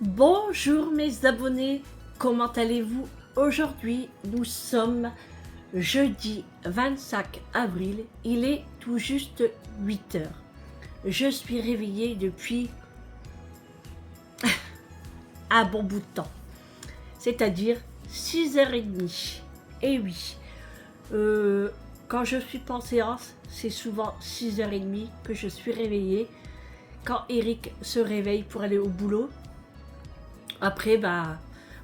Bonjour mes abonnés, comment allez-vous? Aujourd'hui, nous sommes jeudi 25 avril, il est tout juste 8 heures. Je suis réveillée depuis un bon bout de temps, c'est-à-dire 6h30. Et oui, quand je suis pas en séance, c'est souvent 6h30 que je suis réveillée. Quand Eric se réveille pour aller au boulot, après,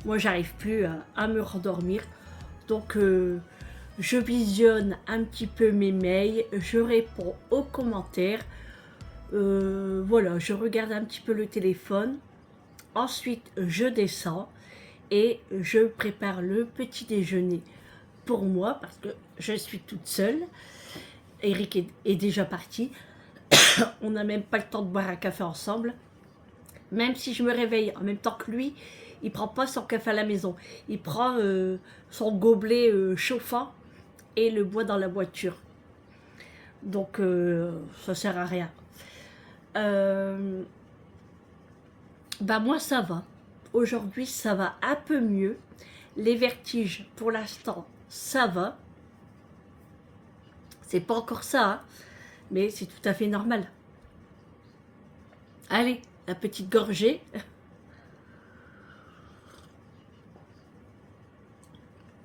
moi, j'arrive plus à me rendormir. Donc, je visionne un petit peu mes mails, je réponds aux commentaires. Voilà, je regarde un petit peu le téléphone. Ensuite, je descends et je prépare le petit déjeuner pour moi parce que je suis toute seule. Eric est déjà parti. On n'a même pas le temps de boire un café ensemble. Même si je me réveille en même temps que lui, il prend pas son café à la maison. Il prend son gobelet chauffant et le boit dans la voiture. Donc ça sert à rien. Moi ça va. Aujourd'hui ça va un peu mieux. Les vertiges pour l'instant ça va. C'est pas encore ça, hein, mais c'est tout à fait normal. Allez, la petite gorgée.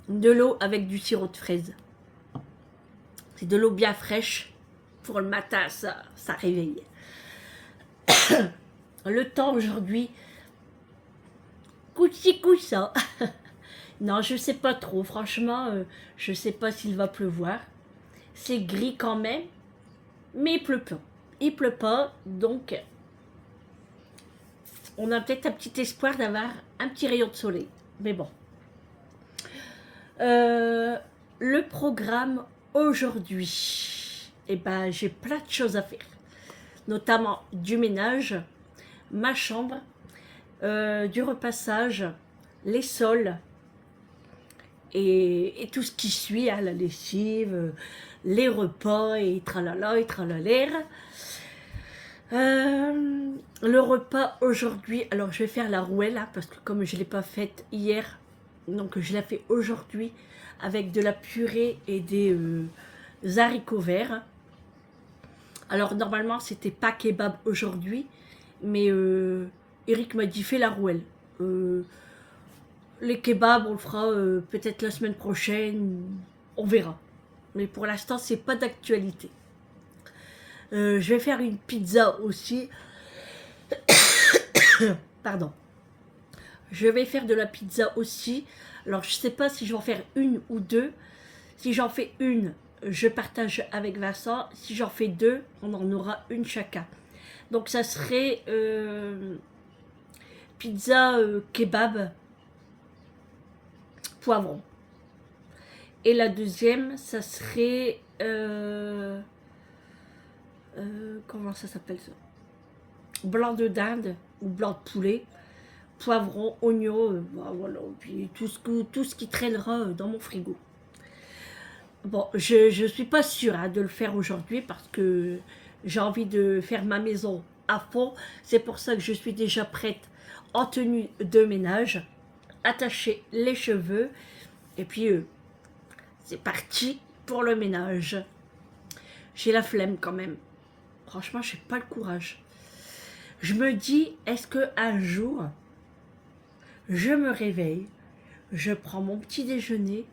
De l'eau avec du sirop de fraise. C'est de l'eau bien fraîche. Pour le matin, ça réveille. Le temps aujourd'hui, couchi ça. Non, je sais pas trop. Franchement, je sais pas s'il va pleuvoir. C'est gris quand même, mais il pleut pas. Il pleut pas, donc on a peut-être un petit espoir d'avoir un petit rayon de soleil. Mais bon. Le programme aujourd'hui, j'ai plein de choses à faire, notamment du ménage, ma chambre, du repassage, les sols et tout ce qui suit, hein, la lessive, les repas et tralala et tralalère. Le repas aujourd'hui, alors je vais faire la rouelle hein, parce que comme je ne l'ai pas faite hier, donc je la fais aujourd'hui avec de la purée et des haricots verts. Alors normalement c'était pas kebab aujourd'hui, mais Eric m'a dit fais la rouelle. Les kebabs on le fera peut-être la semaine prochaine, on verra. Mais pour l'instant c'est pas d'actualité. Je vais faire une pizza aussi. Pardon. Je vais faire de la pizza aussi. Alors, je ne sais pas si je vais en faire une ou deux. Si j'en fais une, je partage avec Vincent. Si j'en fais deux, on en aura une chacun. Donc, ça serait pizza kebab poivron. Et la deuxième, ça serait... comment ça s'appelle ça? Blanc de dinde ou blanc de poulet. Poivron, oignon, voilà, puis tout ce qui traînera dans mon frigo. Bon, je suis pas sûre hein, de le faire aujourd'hui parce que j'ai envie de faire ma maison à fond. C'est pour ça que je suis déjà prête en tenue de ménage, attacher les cheveux et puis c'est parti pour le ménage. J'ai la flemme quand même. Franchement, j'ai pas le courage. Je me dis, est-ce qu'un jour, je me réveille, je prends mon petit déjeuner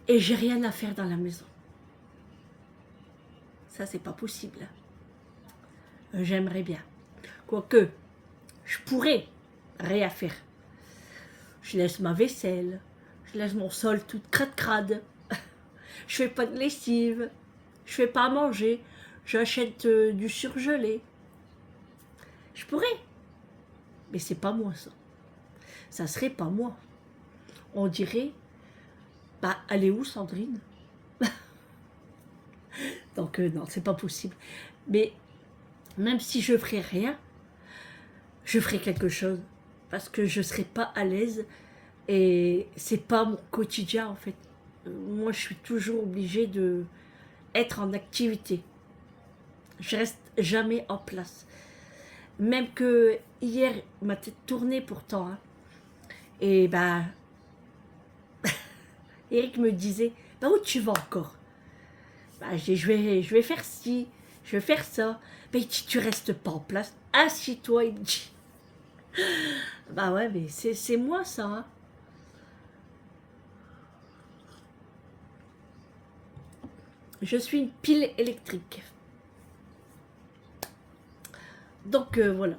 et j'ai rien à faire dans la maison. Ça, c'est pas possible. J'aimerais bien. Quoique, je pourrais rien faire. Je laisse ma vaisselle, je laisse mon sol tout crade-crade. Je fais pas de lessive, je fais pas à manger, j'achète du surgelé. Je pourrais, mais c'est pas moi ça. Ça serait pas moi. On dirait, elle est où Sandrine? Donc non, c'est pas possible. Mais même si je ferais rien, je ferais quelque chose. Parce que je serais pas à l'aise et c'est pas mon quotidien en fait. Moi, je suis toujours obligée de être en activité. Je reste jamais en place. Même que hier, ma tête tournait pourtant. Hein. Et bah, Eric me disait, bah où tu vas encore? Bah, je dis, je vais faire ci, je vais faire ça. Bah, il dit, tu restes pas en place, assis-toi, il me dit. Bah ouais, mais c'est moi ça. Hein. Je suis une pile électrique. Donc voilà.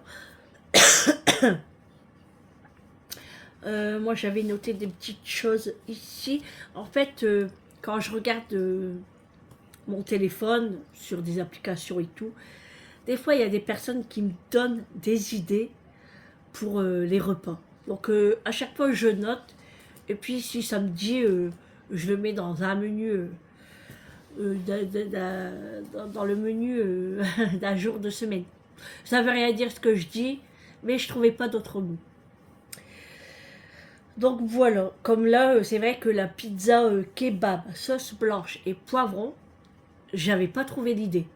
Moi j'avais noté des petites choses ici. En fait, quand je regarde mon téléphone sur des applications et tout, des fois il y a des personnes qui me donnent des idées pour les repas. Donc à chaque fois je note. Et puis si ça me dit, je le mets dans un menu, dans le menu d'un jour de semaine. Ça veut rien dire ce que je dis, mais je trouvais pas d'autres mots. Donc voilà, comme là, c'est vrai que la pizza kebab, sauce blanche et poivron, j'avais pas trouvé l'idée.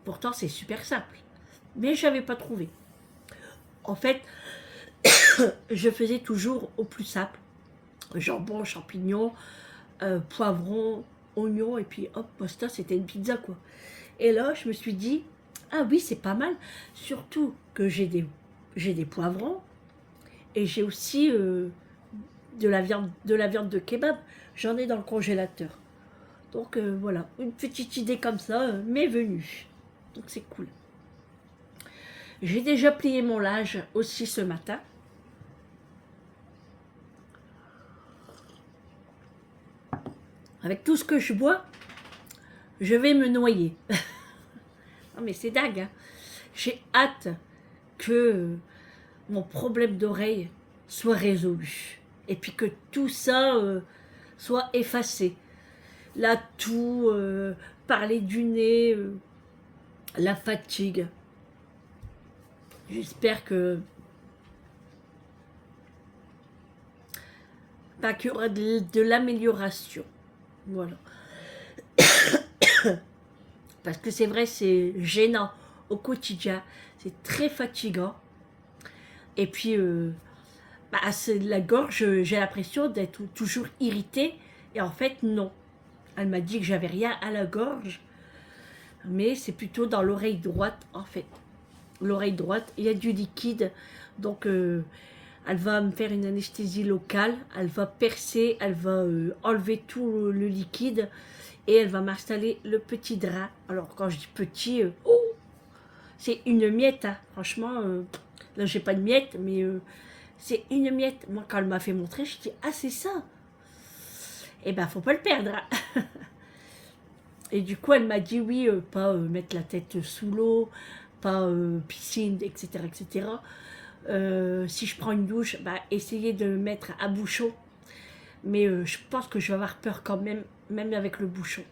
Pourtant, c'est super simple. Mais j'avais pas trouvé. En fait, je faisais toujours au plus simple. Jambon, champignons, poivron, oignons, et puis hop, pasta, c'était une pizza quoi. Et là, je me suis dit, ah oui, c'est pas mal. Surtout que j'ai des poivrons, et j'ai aussi de la viande de kebab. J'en ai dans le congélateur. Donc voilà, une petite idée comme ça m'est venue. Donc c'est cool. J'ai déjà plié mon linge aussi ce matin. Avec tout ce que je bois, je vais me noyer. Non mais c'est dingue. Hein. J'ai hâte que mon problème d'oreille soit résolu. Et puis que tout ça soit effacé. La toux, parler du nez, la fatigue. J'espère que bah, qu'il y aura de l'amélioration. Voilà. Parce que c'est vrai, c'est gênant au quotidien. C'est très fatigant. Et puis, bah, la gorge, j'ai l'impression d'être toujours irritée. Et en fait, non. Elle m'a dit que j'avais rien à la gorge. Mais c'est plutôt dans l'oreille droite, en fait. L'oreille droite, il y a du liquide. Donc, elle va me faire une anesthésie locale. Elle va percer, elle va enlever tout le liquide. Et elle va m'installer le petit drap. Alors, quand je dis petit, oh, c'est une miette. Hein. Franchement, là, j'ai pas de miette, mais c'est une miette. Moi, quand elle m'a fait montrer, je dis, ah, c'est ça. Eh ben, faut pas le perdre. Hein. Et du coup, elle m'a dit, oui, pas mettre la tête sous l'eau, pas piscine, etc., etc. Si je prends une douche, bah, essayer de mettre à bouchon. Mais je pense que je vais avoir peur quand même, même avec le bouchon.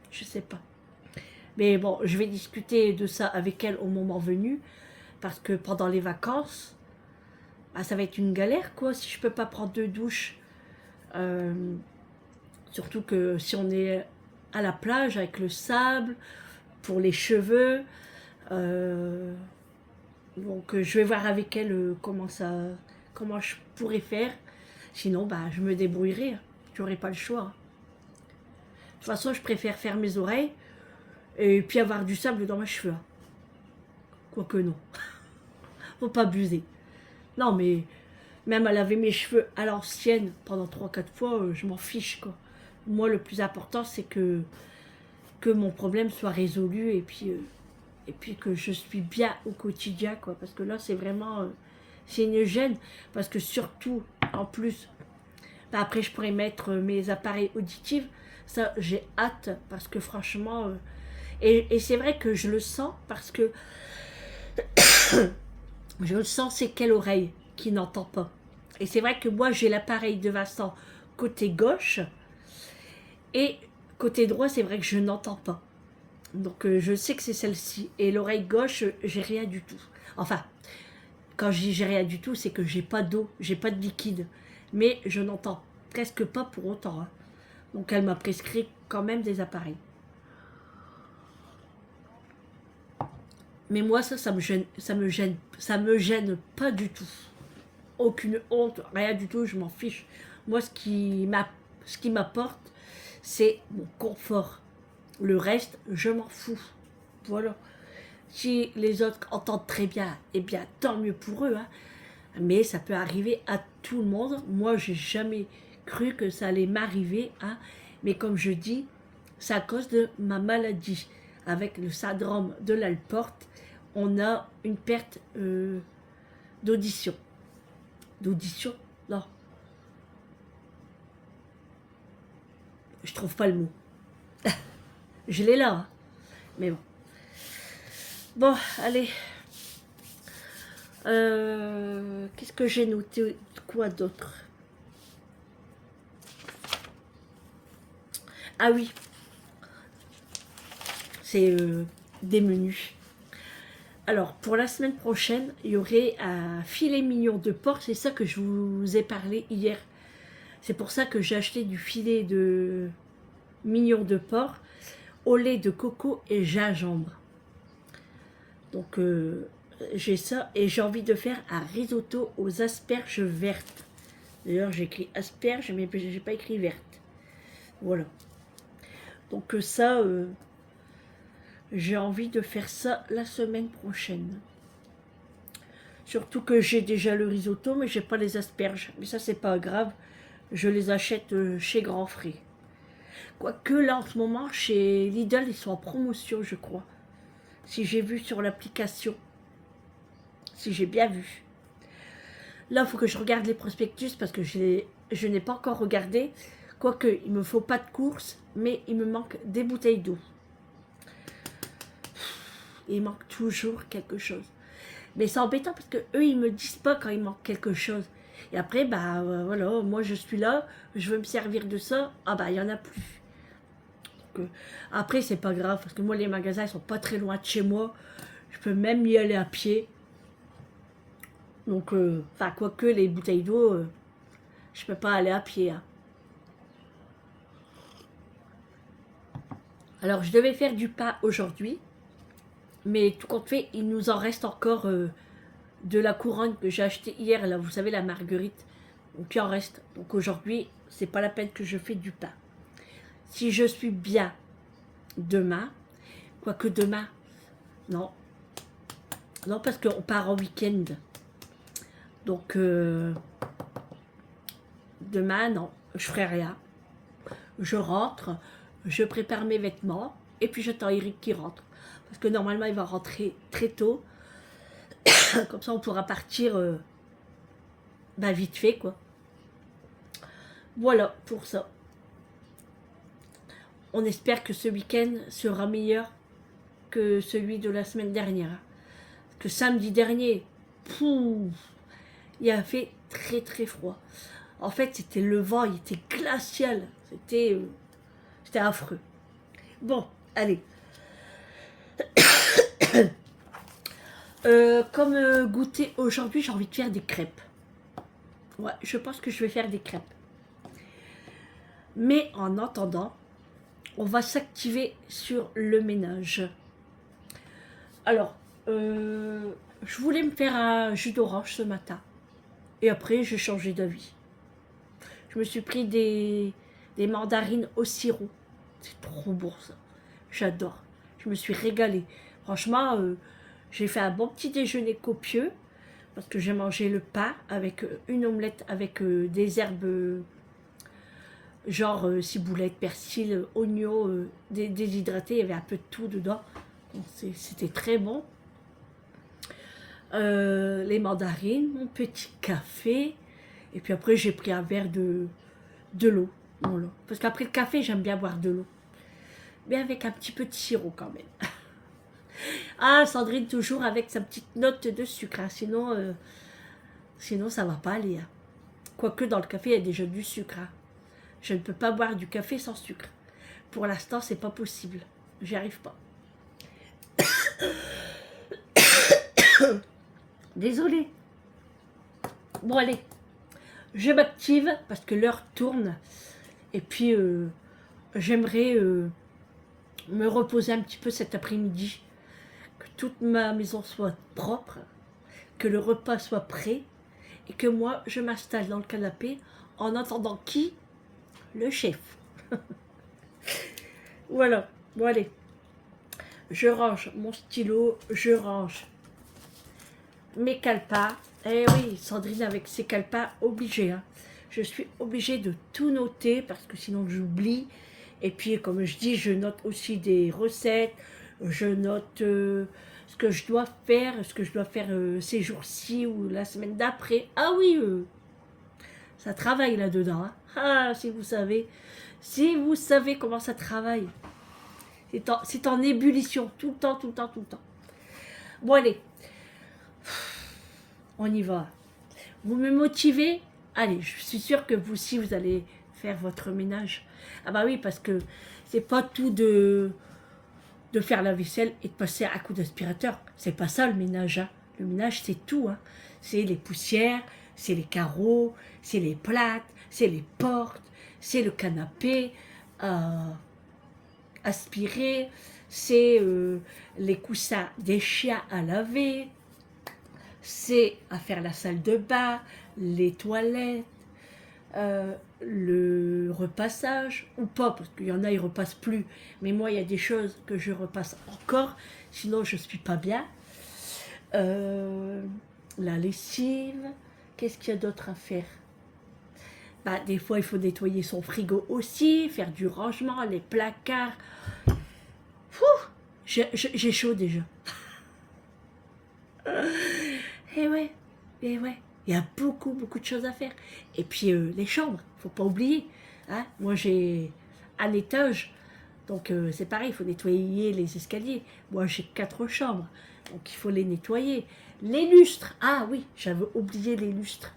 Je sais pas. Mais bon, je vais discuter de ça avec elle au moment venu. Parce que pendant les vacances, bah, ça va être une galère, quoi, si je peux pas prendre de douche. Surtout que si on est à la plage avec le sable, pour les cheveux. Donc je vais voir avec elle comment je pourrais faire. Sinon, bah, je me débrouillerai. J'aurai pas le choix. De toute façon, je préfère faire mes oreilles et puis avoir du sable dans mes cheveux. Quoique non. Faut pas abuser. Non, mais même à laver mes cheveux à l'ancienne pendant 3-4 fois, je m'en fiche, quoi. Moi, le plus important, c'est que mon problème soit résolu et puis que je suis bien au quotidien, quoi. Parce que là, c'est vraiment... c'est une gêne. Parce que surtout, en plus, bah après, je pourrais mettre mes appareils auditifs. Ça, j'ai hâte. Parce que franchement... et c'est vrai que je le sens parce que... je le sens, c'est quelle oreille qui n'entend pas. Et c'est vrai que moi, j'ai l'appareil de Vincent côté gauche. Et côté droit, c'est vrai que je n'entends pas. Donc je sais que c'est celle-ci. Et l'oreille gauche, j'ai rien du tout. Enfin, quand je dis j'ai rien du tout, c'est que j'ai pas d'eau, j'ai pas de liquide. Mais je n'entends presque pas pour autant. Hein. Donc elle m'a prescrit quand même des appareils. Mais moi, ça me gêne pas du tout. Aucune honte, rien du tout, je m'en fiche. Moi, ce qui m'apporte, c'est mon confort. Le reste, je m'en fous. Voilà. Si les autres entendent très bien, eh bien, tant mieux pour eux. Hein. Mais ça peut arriver à tout le monde. Moi, j'ai jamais cru que ça allait m'arriver. Hein. Mais comme je dis, c'est à cause de ma maladie. Avec le syndrome de l'Alport, on a une perte d'audition. D'audition? Non. Je trouve pas le mot. Je l'ai là. Hein. Mais bon. Bon, allez. Qu'est-ce que j'ai noté? Quoi d'autre? Ah oui. C'est des menus. Alors, pour la semaine prochaine, il y aurait un filet mignon de porc. C'est ça que je vous ai parlé hier. C'est pour ça que j'ai acheté du filet de mignon de porc au lait de coco et gingembre. Donc, j'ai ça et j'ai envie de faire un risotto aux asperges vertes. D'ailleurs, j'ai écrit asperges, mais j'ai pas écrit verte. Voilà. Donc ça, j'ai envie de faire ça la semaine prochaine. Surtout que j'ai déjà le risotto, mais j'ai pas les asperges. Mais ça, c'est pas grave. Je les achète chez Grand Frais. Quoique là, en ce moment, chez Lidl, ils sont en promotion, je crois. Si j'ai vu sur l'application. Si j'ai bien vu. Là, il faut que je regarde les prospectus parce que je n'ai pas encore regardé. Quoique, il me faut pas de course, mais il me manque des bouteilles d'eau. Il manque toujours quelque chose. Mais c'est embêtant parce que eux, ils me disent pas quand il manque quelque chose. Et après, bah voilà, moi je suis là, je veux me servir de ça. Ah bah, il y en a plus. Donc, après, c'est pas grave parce que moi, les magasins, ils sont pas très loin de chez moi. Je peux même y aller à pied. Donc, enfin, quoique les bouteilles d'eau, je peux pas aller à pied. Hein. Alors, je devais faire du pain aujourd'hui. Mais tout compte fait, il nous en reste encore de la couronne que j'ai acheté hier. Là, vous savez, la marguerite. Donc, il en reste. Donc, aujourd'hui, c'est pas la peine que je fais du pain. Si je suis bien demain, quoique demain, non. Non, parce qu'on part en week-end. Donc, demain, non, je ferai rien. Je rentre, je prépare mes vêtements, et puis j'attends Eric qui rentre. Parce que normalement, il va rentrer très tôt. Comme ça, on pourra partir bah, vite fait, quoi. Voilà pour ça. On espère que ce week-end sera meilleur que celui de la semaine dernière. Que samedi dernier, pouf, il a fait très très froid. En fait, c'était le vent, il était glacial. C'était affreux. Bon, allez. Comme goûter aujourd'hui, j'ai envie de faire des crêpes. Ouais, je pense que je vais faire des crêpes. Mais en attendant, on va s'activer sur le ménage. Alors, je voulais me faire un jus d'orange ce matin. Et après, j'ai changé d'avis. Je me suis pris des mandarines au sirop. C'est trop bon ça. J'adore. Je me suis régalée. Franchement, j'ai fait un bon petit déjeuner copieux. Parce que j'ai mangé le pain avec une omelette avec des herbes genre ciboulette, persil, oignon, déshydraté. Il y avait un peu de tout dedans. C'était très bon. Les mandarines, mon petit café. Et puis après, j'ai pris un verre de l'eau. Voilà. Parce qu'après le café, j'aime bien boire de l'eau. Mais avec un petit peu de sirop quand même. Ah, Sandrine, toujours avec sa petite note de sucre. Hein. Sinon, ça va pas aller. Hein. Quoique dans le café, il y a déjà du sucre. Hein. Je ne peux pas boire du café sans sucre. Pour l'instant, c'est pas possible. J'y arrive pas. Désolée. Bon, allez. Je m'active parce que l'heure tourne. Et puis, j'aimerais me reposer un petit peu cet après-midi. que toute ma maison soit propre, que le repas soit prêt et que moi, je m'installe dans le canapé en attendant qui? Le chef. Voilà, bon allez. Je range mon stylo, je range mes calepins. Eh oui, Sandrine avec ses calepins, obligée. Hein. Je suis obligée de tout noter parce que sinon j'oublie. Et puis, comme je dis, je note aussi des recettes. Je note ce que je dois faire, ces jours-ci ou la semaine d'après. Ah oui, ça travaille là-dedans. Hein. Ah, si vous savez comment ça travaille. C'est en ébullition, tout le temps, tout le temps, tout le temps. Bon, allez, on y va. Vous me motivez? Allez, je suis sûre que vous aussi, vous allez faire votre ménage. Ah bah oui, parce que c'est pas tout de faire la vaisselle et de passer un coup d'aspirateur. C'est pas ça le ménage. Hein. Le ménage, c'est tout. Hein. C'est les poussières, c'est les carreaux, c'est les plaques, c'est les portes, c'est le canapé aspiré, c'est les coussins des chiens à laver, c'est à faire la salle de bain, les toilettes, le repassage, ou pas, parce qu'il y en a, ils ne repassent plus. Mais moi, il y a des choses que je repasse encore, sinon je ne suis pas bien. La lessive, qu'est-ce qu'il y a d'autre à faire? Bah, des fois, il faut nettoyer son frigo aussi, faire du rangement, les placards. J'ai chaud déjà. Et ouais, il y a beaucoup, beaucoup de choses à faire. Et puis, les chambres, faut pas oublier. Hein. Moi, j'ai un étage, donc c'est pareil, il faut nettoyer les escaliers. Moi, j'ai 4 chambres, donc il faut les nettoyer. Les lustres, ah oui, j'avais oublié les lustres.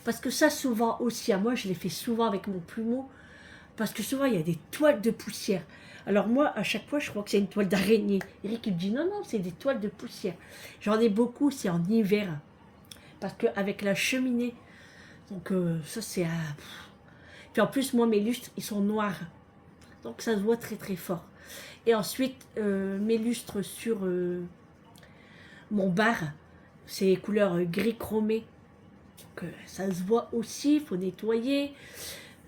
Parce que ça, souvent aussi, à moi, je les fais souvent avec mon plumeau, parce que souvent, il y a des toiles de poussière. Alors moi, à chaque fois, je crois que c'est une toile d'araignée. Eric, il me dit, non, non, c'est des toiles de poussière. J'en ai beaucoup, c'est en hiver, parce qu'avec la cheminée, donc ça, c'est... Puis en plus, moi, mes lustres, ils sont noirs, donc ça se voit très, très fort. Et ensuite, mes lustres sur mon bar, c'est couleur gris chromé, donc ça se voit aussi, il faut nettoyer.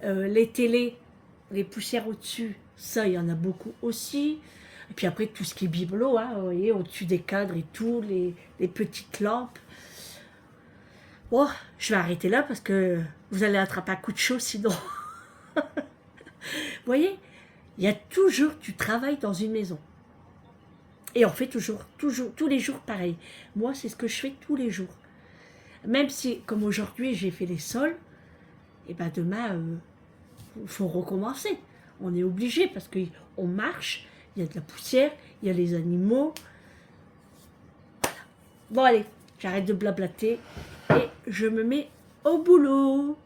Les télés, les poussières au-dessus, ça, il y en a beaucoup aussi. Et puis après, tout ce qui est bibelot, hein, vous voyez, au-dessus des cadres et tout, les petites lampes. Bon, je vais arrêter là parce que vous allez attraper un coup de chaud sinon. Vous voyez, il y a toujours du travail dans une maison. Et on fait toujours, tous les jours pareil. Moi, c'est ce que je fais tous les jours. Même si, comme aujourd'hui, j'ai fait les sols, et ben demain, faut recommencer. On est obligé parce qu'on marche, il y a de la poussière, il y a les animaux. Voilà. Bon allez, j'arrête de blablater et je me mets au boulot.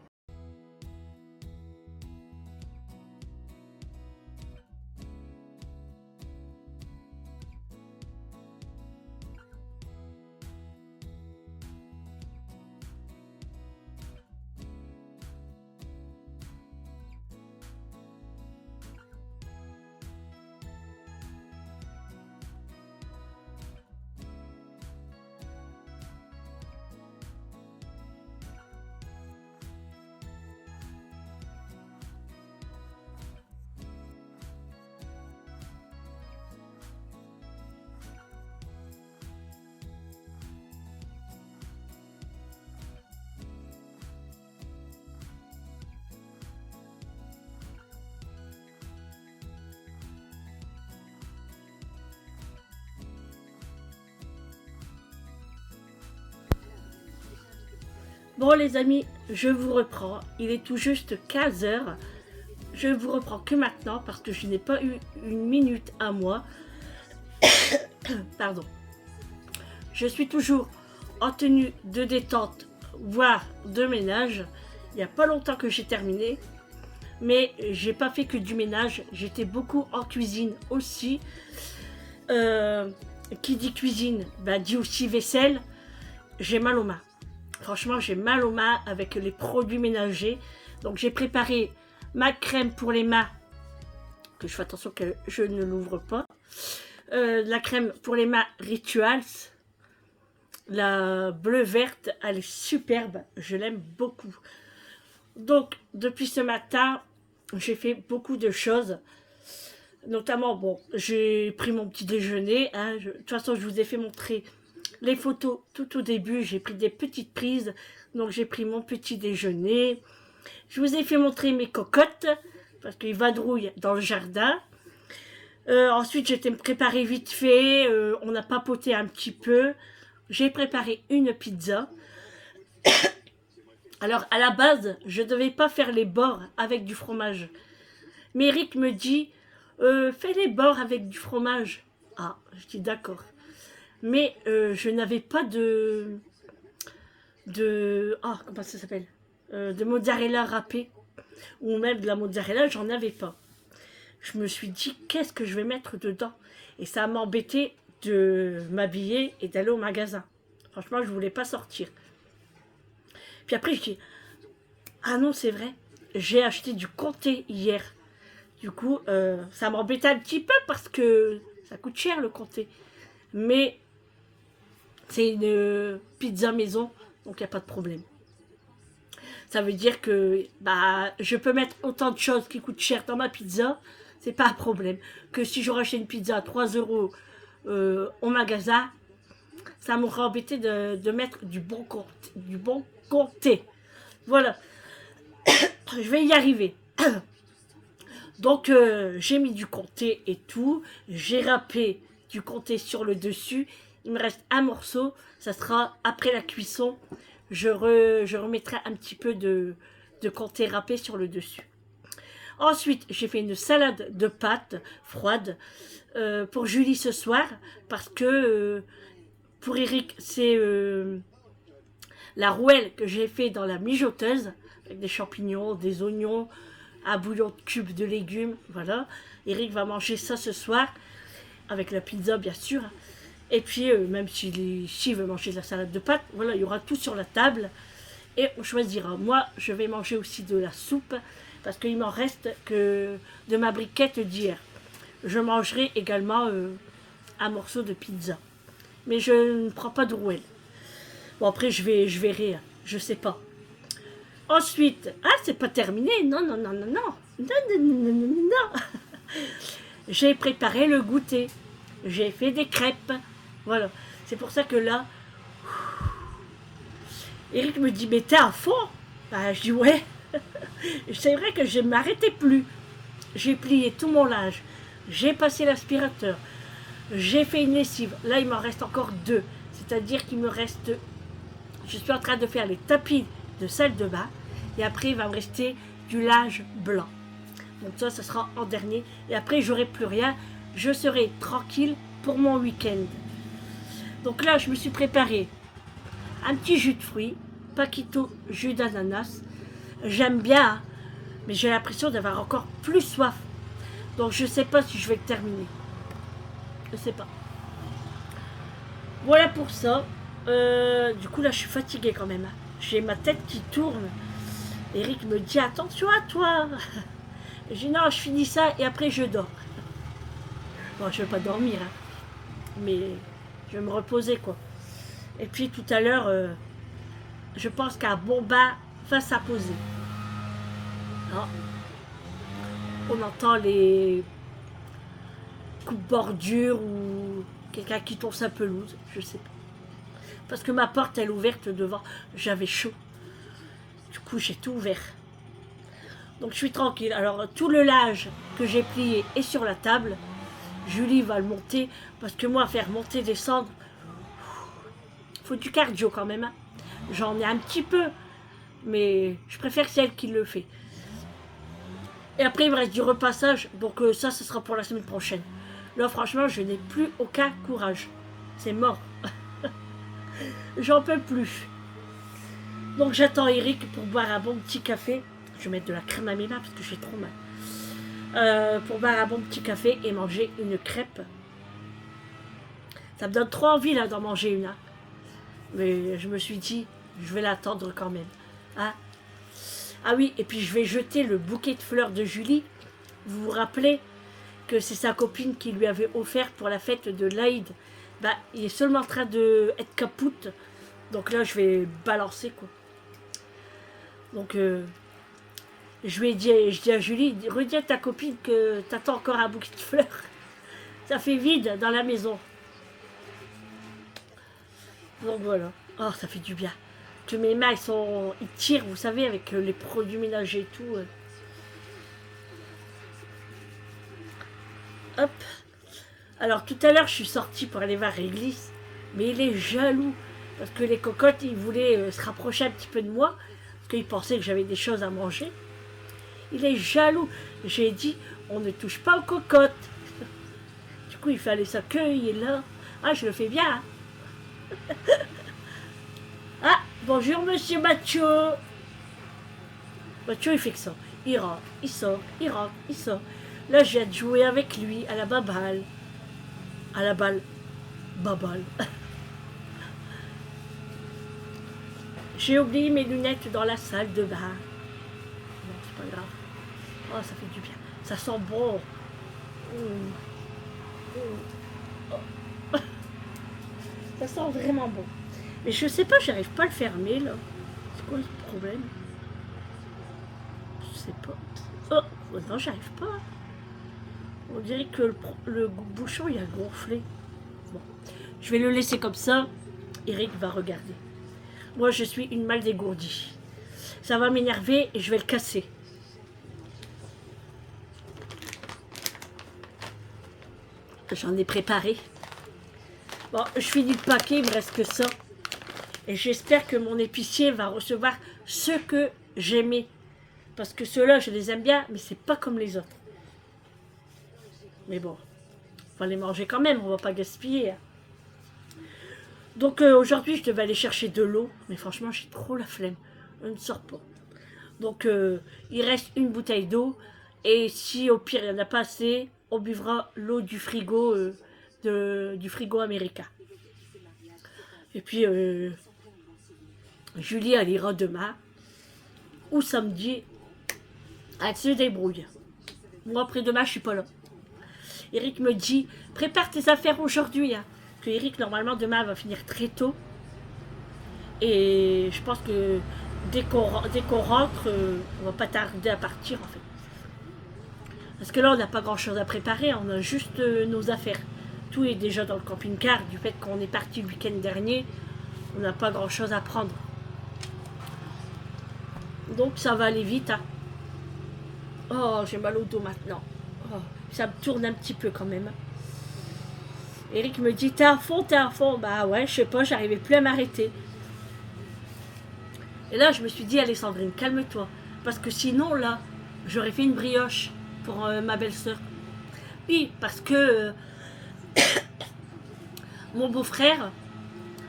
Bon les amis, je vous reprends. Il est tout juste 15 heures. Je vous reprends que maintenant parce que je n'ai pas eu une minute à moi. Pardon. Je suis toujours en tenue de détente, voire de ménage. Il n'y a pas longtemps que j'ai terminé. Mais j'ai pas fait que du ménage. J'étais beaucoup en cuisine aussi. Qui dit cuisine, bah, dit aussi vaisselle. J'ai mal aux mains. Franchement, j'ai mal aux mains avec les produits ménagers. Donc, j'ai préparé ma crème pour les mains. Que je fais attention que je ne l'ouvre pas. la crème pour les mains Rituals. La bleu-verte, elle est superbe. Je l'aime beaucoup. Donc, depuis ce matin, j'ai fait beaucoup de choses. Notamment, bon, j'ai pris mon petit déjeuner. Hein, de toute façon, je vous ai fait montrer les photos tout au début. J'ai pris des petites prises. Donc, j'ai pris mon petit déjeuner. Je vous ai fait montrer mes cocottes. Parce qu'ils vadrouillent dans le jardin. Ensuite, j'étais me préparer vite fait. On a papoté un petit peu. J'ai préparé une pizza. Alors, à la base, je ne devais pas faire les bords avec du fromage. Mais Eric me dit, fais les bords avec du fromage. Ah, je dis d'accord. Mais je n'avais pas comment ça s'appelle, de mozzarella râpé. Ou même de la mozzarella, j'en avais pas. Je me suis dit, qu'est-ce que je vais mettre dedans? Et ça m'a embêté de m'habiller et d'aller au magasin. Franchement, je voulais pas sortir. Puis après, je dis, ah non, c'est vrai, j'ai acheté du comté hier. Du coup, ça m'embêtait un petit peu parce que ça coûte cher le comté. Mais c'est une pizza maison, donc il n'y a pas de problème. Ça veut dire que je peux mettre autant de choses qui coûtent cher dans ma pizza, c'est pas un problème. Que si j'aurais acheté une pizza à 3 € au magasin, ça m'aurait embêté de mettre du bon comté. Voilà. Je vais y arriver. Donc, j'ai mis du comté et tout. J'ai râpé du comté sur le dessus. Il me reste un morceau. Ça sera après la cuisson. Je remettrai un petit peu de comté râpé sur le dessus. Ensuite, j'ai fait une salade de pâtes froide pour Julie ce soir. Parce que pour Eric, c'est la rouelle que j'ai fait dans la mijoteuse. Avec des champignons, des oignons, un bouillon de cubes de légumes. Voilà. Eric va manger ça ce soir. Avec la pizza, bien sûr. Et puis, même s'il veut manger de la salade de pâtes, voilà, il y aura tout sur la table. Et on choisira. Moi, je vais manger aussi de la soupe. Parce qu'il m'en reste que de ma briquette d'hier. Je mangerai également un morceau de pizza. Mais je ne prends pas de rouelle. Bon, après, je verrai. Je sais pas. Ensuite, c'est pas terminé. Non. J'ai préparé le goûter. J'ai fait des crêpes. Voilà. C'est pour ça que là, Eric me dit, mais t'es à fond? Je dis, ouais. C'est vrai que je ne m'arrêtais plus. J'ai plié tout mon linge. J'ai passé l'aspirateur. J'ai fait une lessive. Là, il m'en reste encore 2. C'est-à-dire qu'il me reste... Je suis en train de faire les tapis de salle de bain. Et après, il va me rester du linge blanc. Donc ça sera en dernier. Et après, j'aurai plus rien. Je serai tranquille pour mon week-end. Donc là, je me suis préparé un petit jus de fruits. Paquito jus d'ananas. J'aime bien, mais j'ai l'impression d'avoir encore plus soif. Donc je ne sais pas si je vais le terminer. Je ne sais pas. Voilà pour ça. Du coup, là, je suis fatiguée quand même. J'ai ma tête qui tourne. Eric me dit, attention à toi. Je dis, non, je finis ça et après, je dors. Bon, je ne vais pas dormir, mais je vais me reposer, quoi. Et puis, tout à l'heure, je pense qu'un bon bain va s'imposer. On entend les coups de bordure ou quelqu'un qui tourne sa pelouse, je sais pas. Parce que ma porte, elle est ouverte devant. J'avais chaud. Du coup, j'ai tout ouvert. Donc, je suis tranquille. Alors, tout le linge que j'ai plié est sur la table. Julie va le monter. Parce que moi, faire monter, descendre, faut du cardio quand même. J'en ai un petit peu. Mais je préfère celle qui le fait. Et après, il me reste du repassage. Donc, ça, ce sera pour la semaine prochaine. Là, franchement, je n'ai plus aucun courage. C'est mort. J'en peux plus. Donc j'attends Eric pour boire un bon petit café. Je vais mettre de la crème à mes mains parce que j'ai trop mal. Pour boire un bon petit café et manger une crêpe. Ça me donne trop envie là d'en manger une. Mais je me suis dit, je vais l'attendre quand même. Ah oui, et puis je vais jeter le bouquet de fleurs de Julie. Vous vous rappelez, que c'est sa copine qui lui avait offert pour la fête de l'Aïd. Bah, il est seulement en train d'être capoute. Donc là, je vais balancer, quoi. Donc, je lui ai dit, je dis à Julie, redis à ta copine que t'attends encore un bouquet de fleurs. Ça fait vide dans la maison. Donc voilà. Oh, ça fait du bien. Que mes mains, ils tirent, vous savez, avec les produits ménagers et tout. Hop. Alors tout à l'heure, je suis sortie pour aller voir Réglisse, mais il est jaloux. Parce que les cocottes, ils voulaient se rapprocher un petit peu de moi, parce qu'ils pensaient que j'avais des choses à manger. Il est jaloux. J'ai dit, on ne touche pas aux cocottes. Du coup, il fallait s'accueillir là. Ah, je le fais bien. Hein. Ah, bonjour monsieur Mathieu. Mathieu, il fait que ça. Il rentre, il sort, il rentre, il sort. Là, je viens de jouer avec lui à la baballe. À la balle. Baballe. J'ai oublié mes lunettes dans la salle de bain. Non, c'est pas grave. Oh, ça fait du bien. Ça sent bon. Oh. Ça sent vraiment bon. Mais je sais pas, j'arrive pas à le fermer là. C'est quoi le problème? Je sais pas. Oh, non, j'arrive pas. On dirait que le bouchon il a gonflé. Bon, je vais le laisser comme ça. Eric va regarder. Moi, je suis une mal dégourdie. Ça va m'énerver et je vais le casser. J'en ai préparé. Bon, je finis le paquet, il me reste que ça. Et j'espère que mon épicier va recevoir ce que j'aimais. Parce que ceux-là, je les aime bien, mais c'est pas comme les autres. Mais bon, on va les manger quand même, on va pas gaspiller. Donc aujourd'hui, je devais aller chercher de l'eau, mais franchement, j'ai trop la flemme. Je ne sors pas. Donc il reste une bouteille d'eau, et si au pire il n'y en a pas assez, on buvra l'eau du frigo, du frigo américain. Et puis Julie, elle ira demain ou samedi. Elle se débrouille. Moi, après-demain, je suis pas là. Eric me dit, prépare tes affaires aujourd'hui. Hein. Que Eric, normalement, demain, va finir très tôt. Et je pense que dès qu'on rentre, on va pas tarder à partir, en fait. Parce que là, on n'a pas grand-chose à préparer. On a juste nos affaires. Tout est déjà dans le camping-car. Du fait qu'on est parti le week-end dernier, on n'a pas grand-chose à prendre. Donc, ça va aller vite. Hein. Oh, j'ai mal au dos maintenant. Oh, ça me tourne un petit peu quand même. Eric me dit, t'es à fond, t'es à fond. Bah ouais, je sais pas, j'arrivais plus à m'arrêter. Et là, je me suis dit, Alessandrine, calme-toi. Parce que sinon, là, j'aurais fait une brioche pour ma belle-sœur. Oui, parce que mon beau-frère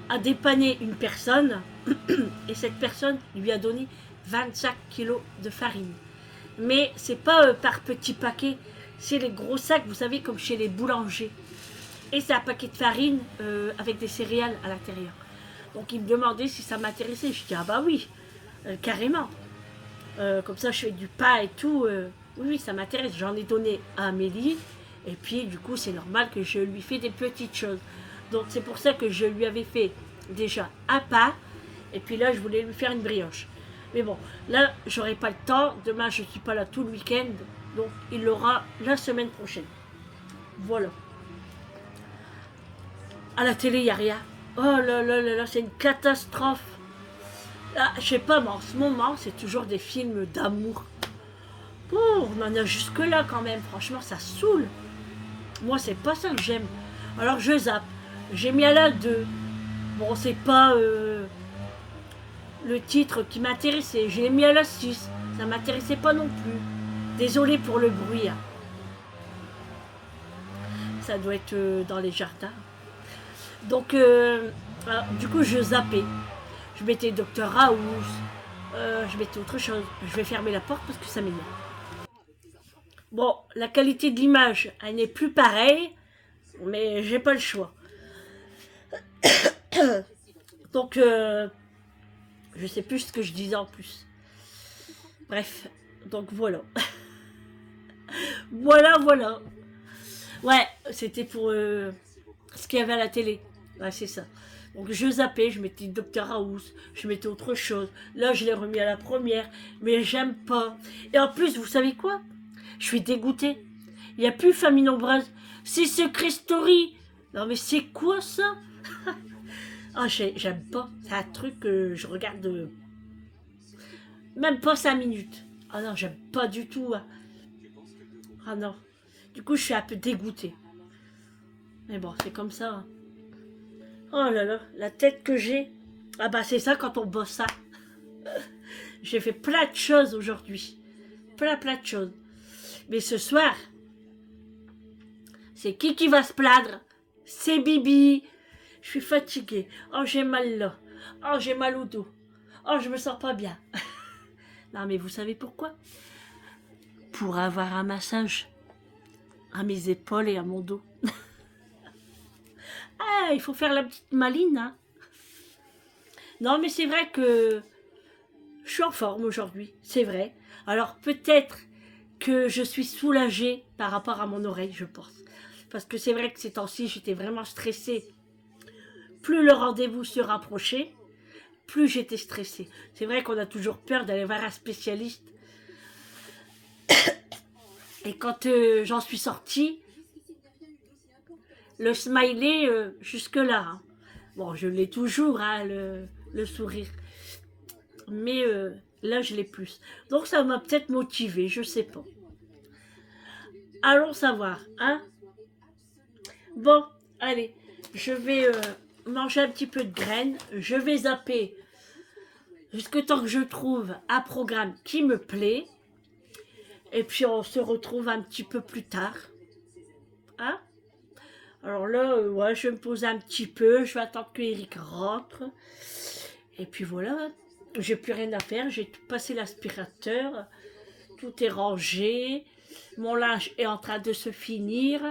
a dépanné une personne et cette personne lui a donné 25 kilos de farine. Mais c'est pas par petits paquets, c'est les gros sacs, vous savez, comme chez les boulangers. Et c'est un paquet de farine avec des céréales à l'intérieur. Donc il me demandait si ça m'intéressait. Je dis, ah bah oui, carrément. Comme ça, je fais du pain et tout. Oui, ça m'intéresse. J'en ai donné à Amélie. Et puis, du coup, c'est normal que je lui fais des petites choses. Donc c'est pour ça que je lui avais fait déjà un pain. Et puis là, je voulais lui faire une brioche. Mais bon, là, j'aurai pas le temps. Demain, je ne suis pas là tout le week-end. Donc, il l'aura la semaine prochaine. Voilà. À la télé, il n'y a rien. Oh là là là là, c'est une catastrophe. Là, je sais pas, mais en ce moment, c'est toujours des films d'amour. Oh, on en a jusque-là quand même. Franchement, ça saoule. Moi, c'est pas ça que j'aime. Alors, je zappe. J'ai mis à la 2. Bon, c'est pas le titre qui m'intéressait. J'ai mis à la 6. Ça m'intéressait pas non plus. Désolée pour le bruit. Hein. Ça doit être dans les jardins. Donc, du coup, je zappais. Je mettais Docteur House. Je mettais autre chose. Je vais fermer la porte parce que ça m'énerve. Bon, la qualité de l'image, elle n'est plus pareille. Mais j'ai pas le choix. Donc, je sais plus ce que je disais en plus. Bref, donc voilà. Voilà. Ouais, c'était pour ce qu'il y avait à la télé. Ouais, c'est ça. Donc je zappais, je mettais Docteur House, je mettais autre chose. Là, je l'ai remis à la première, mais j'aime pas. Et en plus, vous savez quoi? Je suis dégoûtée. Il n'y a plus Famille Nombreuse. C'est Secret Story. Non mais c'est quoi ça? Ah, j'aime pas. C'est un truc que je regarde même pas 5 minutes. Ah non, j'aime pas du tout. Hein. Ah non. Du coup, je suis un peu dégoûtée. Mais bon, c'est comme ça. Hein. Oh là là, la tête que j'ai. Ah bah c'est ça quand on bosse ça. J'ai fait plein de choses aujourd'hui. Plein de choses. Mais ce soir, c'est qui va se plaindre? C'est Bibi. Je suis fatiguée. Oh, j'ai mal là. Oh, j'ai mal au dos. Oh, je me sens pas bien. Non, mais vous savez pourquoi? Pour avoir un massage à mes épaules et à mon dos. Ah, il faut faire la petite maline, hein. Non, mais c'est vrai que je suis en forme aujourd'hui, c'est vrai. Alors peut-être que je suis soulagée par rapport à mon oreille, je pense. Parce que c'est vrai que ces temps-ci, j'étais vraiment stressée. Plus le rendez-vous se rapprochait, plus j'étais stressée. C'est vrai qu'on a toujours peur d'aller voir un spécialiste. Et quand j'en suis sortie, le smiley, jusque-là. Hein. Bon, je l'ai toujours, hein, le sourire. Mais là, je l'ai plus. Donc ça m'a peut-être motivée, je sais pas. Allons savoir, hein. Bon, allez, je vais manger un petit peu de graines. Je vais zapper jusqu'à temps que je trouve un programme qui me plaît. Et puis on se retrouve un petit peu plus tard. Hein? Alors là, ouais, je vais me poser un petit peu. Je vais attendre que Eric rentre. Et puis voilà, j'ai plus rien à faire. J'ai passé l'aspirateur. Tout est rangé. Mon linge est en train de se finir.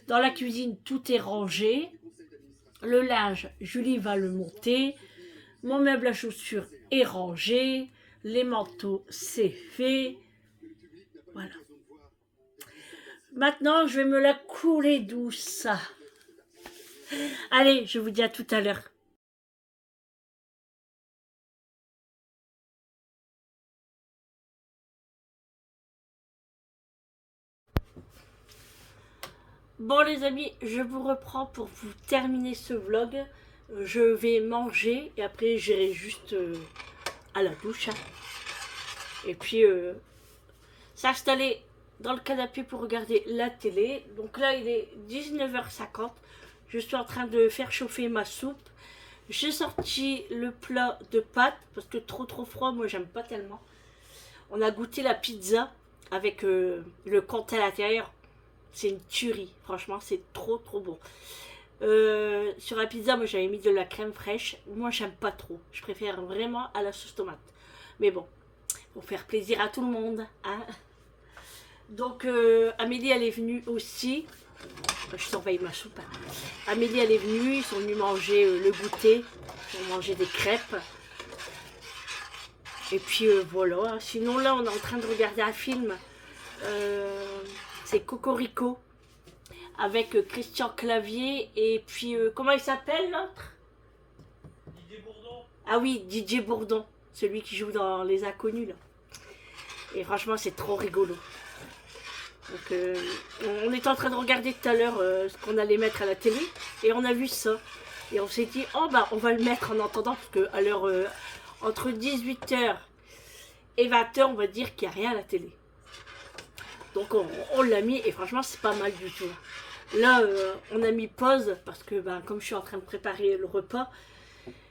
Dans la cuisine, tout est rangé. Le linge, Julie va le monter. Mon meuble à chaussures est rangé. Les manteaux, c'est fait. Voilà. Maintenant, je vais me la couler douce. Allez, je vous dis à tout à l'heure. Bon les amis, je vous reprends pour vous terminer ce vlog. Je vais manger et après j'irai juste à la douche. Hein. Et puis s'installer dans le canapé pour regarder la télé. Donc là il est 19h50. Je suis en train de faire chauffer ma soupe. J'ai sorti le plat de pâtes parce que trop froid, moi j'aime pas tellement. On a goûté la pizza avec le comté à l'intérieur. C'est une tuerie, franchement, c'est trop bon. Sur la pizza, moi j'avais mis de la crème fraîche. Moi j'aime pas trop. Je préfère vraiment à la sauce tomate. Mais bon, pour faire plaisir à tout le monde. Hein. Donc Amélie elle est venue aussi. Je surveille ma soupe. Hein. Amélie elle est venue, ils sont venus manger le goûter. Ils ont mangé des crêpes. Et puis voilà. Sinon là on est en train de regarder un film. C'est Cocorico avec Christian Clavier et puis comment il s'appelle l'autre? Didier Bourdon. Ah oui, Didier Bourdon, celui qui joue dans Les Inconnus là. Et franchement c'est trop rigolo. Donc on était en train de regarder tout à l'heure ce qu'on allait mettre à la télé et on a vu ça. Et on s'est dit oh bah on va le mettre en attendant parce que à l'heure entre 18h et 20h on va dire qu'il n'y a rien à la télé. Donc on l'a mis et franchement c'est pas mal du tout. Là on a mis pause parce que ben, comme je suis en train de préparer le repas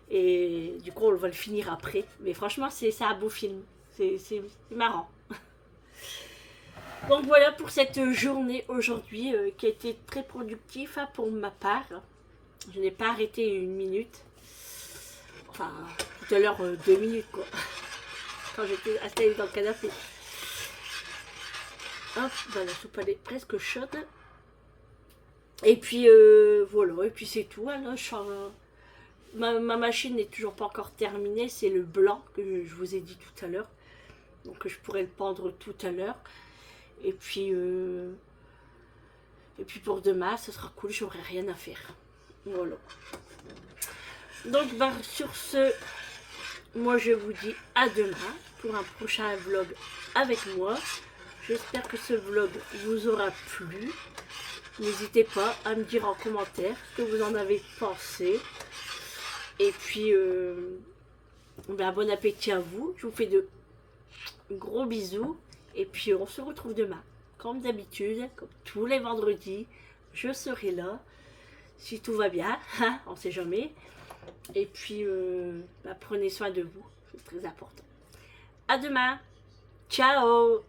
et du coup on va le finir après. Mais franchement c'est un beau film, c'est marrant. Donc voilà pour cette journée aujourd'hui qui a été très productive hein, pour ma part. Je n'ai pas arrêté une minute. Enfin tout à l'heure 2 minutes quoi. Quand j'étais installée dans le canapé. Hop, ben, la soupe elle est presque chaude. Et puis voilà, et puis c'est tout. Hein, là, ma machine n'est toujours pas encore terminée. C'est le blanc que je vous ai dit tout à l'heure. Donc je pourrais le pendre tout à l'heure. Et puis Et puis pour demain, ce sera cool, j'aurai rien à faire. Voilà. Donc bah, sur ce, moi je vous dis à demain pour un prochain vlog avec moi. J'espère que ce vlog vous aura plu. N'hésitez pas à me dire en commentaire ce que vous en avez pensé. Et puis, ben, bon appétit à vous. Je vous fais de gros bisous. Et puis, on se retrouve demain. Comme d'habitude, comme tous les vendredis, je serai là. Si tout va bien, hein, on ne sait jamais. Et puis, ben, prenez soin de vous. C'est très important. À demain. Ciao.